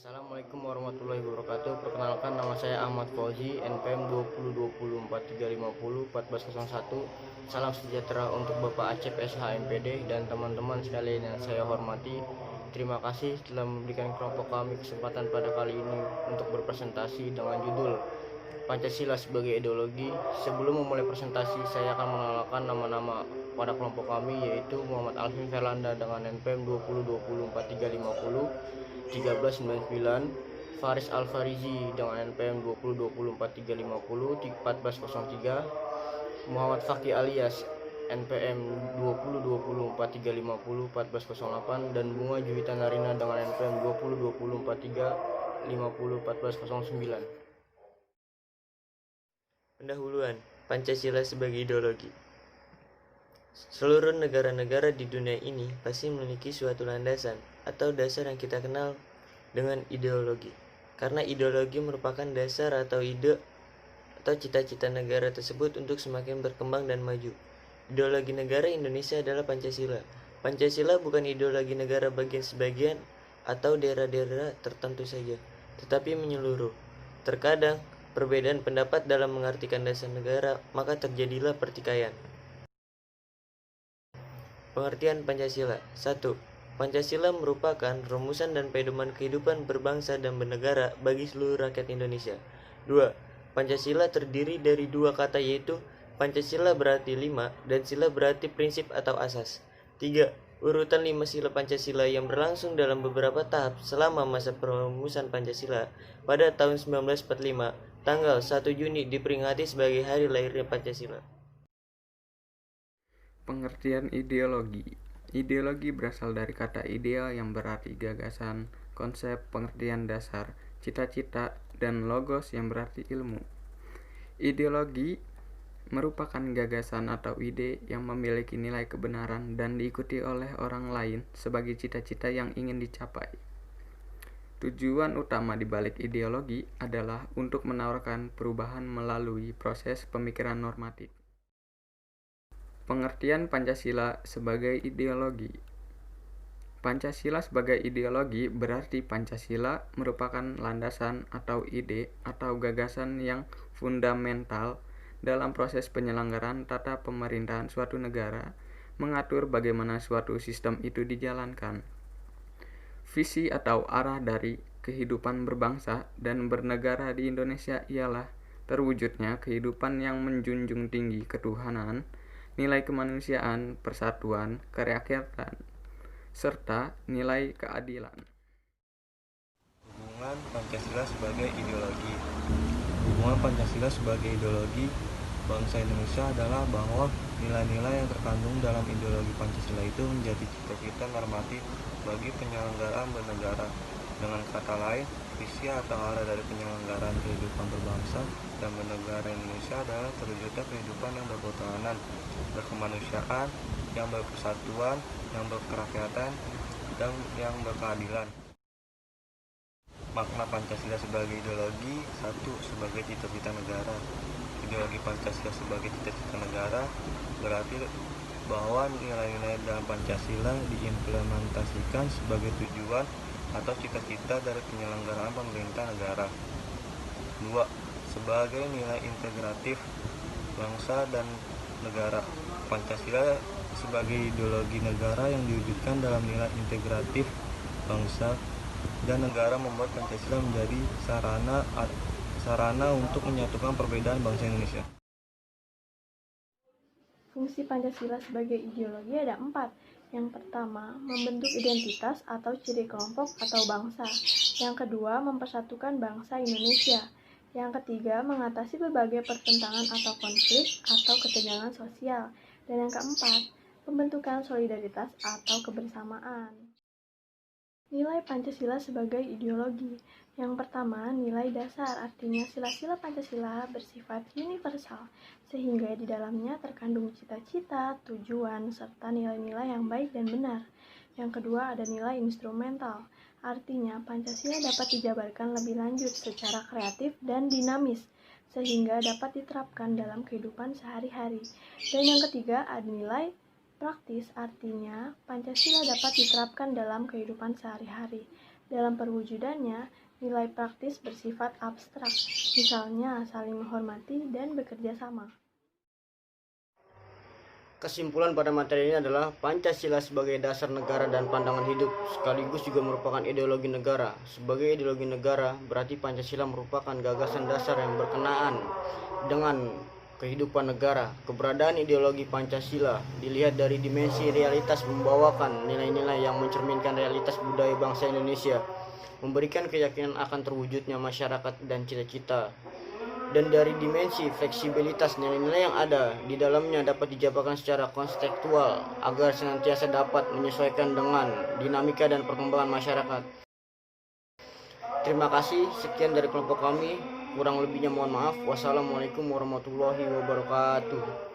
Assalamualaikum warahmatullahi wabarakatuh. Perkenalkan, nama saya Ahmad Fauzi, NPM 20204350 1401. Salam sejahtera untuk Bapak Acep SHMPD dan teman-teman sekalian yang saya hormati. Terima kasih telah memberikan kelompok kami kesempatan pada kali ini untuk berpresentasi dengan judul Pancasila sebagai Ideologi. Sebelum memulai presentasi, saya akan mengenalkan nama-nama pada kelompok kami, yaitu Muhammad Alvin Verlanda dengan NPM 20204350 1399, Faris Alfarizi dengan NPM 20204350 1403, Muhammad Fakih alias NPM 20204350 1408, dan Bunga Juwita Narina dengan NPM 20204350 1409. Pendahuluan, Pancasila sebagai ideologi. Seluruh negara-negara di dunia ini pasti memiliki suatu landasan atau dasar yang kita kenal dengan ideologi. Karena ideologi merupakan dasar atau ide atau cita-cita negara tersebut untuk semakin berkembang dan maju. Ideologi negara Indonesia adalah Pancasila. Pancasila bukan ideologi negara bagian sebagian atau daerah-daerah tertentu saja, tetapi menyeluruh. Terkadang perbedaan pendapat dalam mengartikan dasar negara, maka terjadilah pertikaian. Pengertian Pancasila. 1. Pancasila merupakan rumusan dan pedoman kehidupan berbangsa dan bernegara bagi seluruh rakyat Indonesia. 2. Pancasila terdiri dari dua kata, yaitu Pancasila berarti 5 dan sila berarti prinsip atau asas. 3. Urutan 5 sila Pancasila yang berlangsung dalam beberapa tahap selama masa perumusan Pancasila pada tahun 1945, tanggal 1 Juni diperingati sebagai hari lahirnya Pancasila. Pengertian ideologi. Ideologi berasal dari kata ideal yang berarti gagasan, konsep, pengertian dasar, cita-cita, dan logos yang berarti ilmu. Ideologi merupakan gagasan atau ide yang memiliki nilai kebenaran dan diikuti oleh orang lain sebagai cita-cita yang ingin dicapai. Tujuan utama di balik ideologi adalah untuk menawarkan perubahan melalui proses pemikiran normatif. Pengertian Pancasila sebagai ideologi. Pancasila sebagai ideologi berarti Pancasila merupakan landasan atau ide atau gagasan yang fundamental dalam proses penyelenggaraan tata pemerintahan suatu negara, mengatur bagaimana suatu sistem itu dijalankan. Visi atau arah dari kehidupan berbangsa dan bernegara di Indonesia ialah terwujudnya kehidupan yang menjunjung tinggi ketuhanan, nilai kemanusiaan, persatuan, kerakyatan, serta nilai keadilan. Hubungan Pancasila sebagai ideologi. Hubungan Pancasila sebagai ideologi bangsa Indonesia adalah bahwa nilai-nilai yang terkandung dalam ideologi Pancasila itu menjadi cita-cita normatif bagi penyelenggaraan bernegara. Dengan kata lain, visi atau arah dari penyelenggaraan kehidupan berbangsa dan bernegara Indonesia adalah terwujudnya kehidupan yang berketuhanan, berkemanusiaan, yang berpersatuan, yang berkerakyatan, dan yang berkeadilan. Makna Pancasila sebagai ideologi. 1. Sebagai cita-cita negara. Ideologi Pancasila sebagai cita-cita negara berarti bahwa nilai-nilai dalam Pancasila diimplementasikan sebagai tujuan atau cita-cita dari penyelenggaraan pemerintah negara. 2. Sebagai nilai integratif bangsa dan negara. Pancasila sebagai ideologi negara yang diwujudkan dalam nilai integratif bangsa dan negara membuat Pancasila menjadi sarana untuk menyatukan perbedaan bangsa Indonesia. Fungsi Pancasila sebagai ideologi ada 4. Yang pertama, membentuk identitas atau ciri kelompok atau bangsa. Yang kedua, mempersatukan bangsa Indonesia. Yang ketiga, mengatasi berbagai pertentangan atau konflik atau ketegangan sosial. Dan yang keempat, pembentukan solidaritas atau kebersamaan. Nilai Pancasila sebagai ideologi. Yang pertama, nilai dasar, artinya sila-sila Pancasila bersifat universal, sehingga di dalamnya terkandung cita-cita, tujuan, serta nilai-nilai yang baik dan benar. Yang kedua, ada nilai instrumental, artinya Pancasila dapat dijabarkan lebih lanjut secara kreatif dan dinamis, sehingga dapat diterapkan dalam kehidupan sehari-hari. Dan yang ketiga, ada nilai praktis, artinya Pancasila dapat diterapkan dalam kehidupan sehari-hari. Dalam perwujudannya, nilai praktis bersifat abstrak, misalnya saling menghormati dan bekerja sama. Kesimpulan pada materi ini adalah Pancasila sebagai dasar negara dan pandangan hidup, sekaligus juga merupakan ideologi negara. Sebagai ideologi negara, berarti Pancasila merupakan gagasan dasar yang berkenaan dengan kehidupan negara. Keberadaan ideologi Pancasila dilihat dari dimensi realitas, membawakan nilai-nilai yang mencerminkan realitas budaya bangsa Indonesia, memberikan keyakinan akan terwujudnya masyarakat dan cita-cita. Dan dari dimensi fleksibilitas, nilai-nilai yang ada di dalamnya dapat dijabarkan secara konstekstual agar senantiasa dapat menyesuaikan dengan dinamika dan perkembangan masyarakat. Terima kasih, sekian dari kelompok kami. Kurang lebihnya mohon maaf. Wassalamualaikum warahmatullahi wabarakatuh.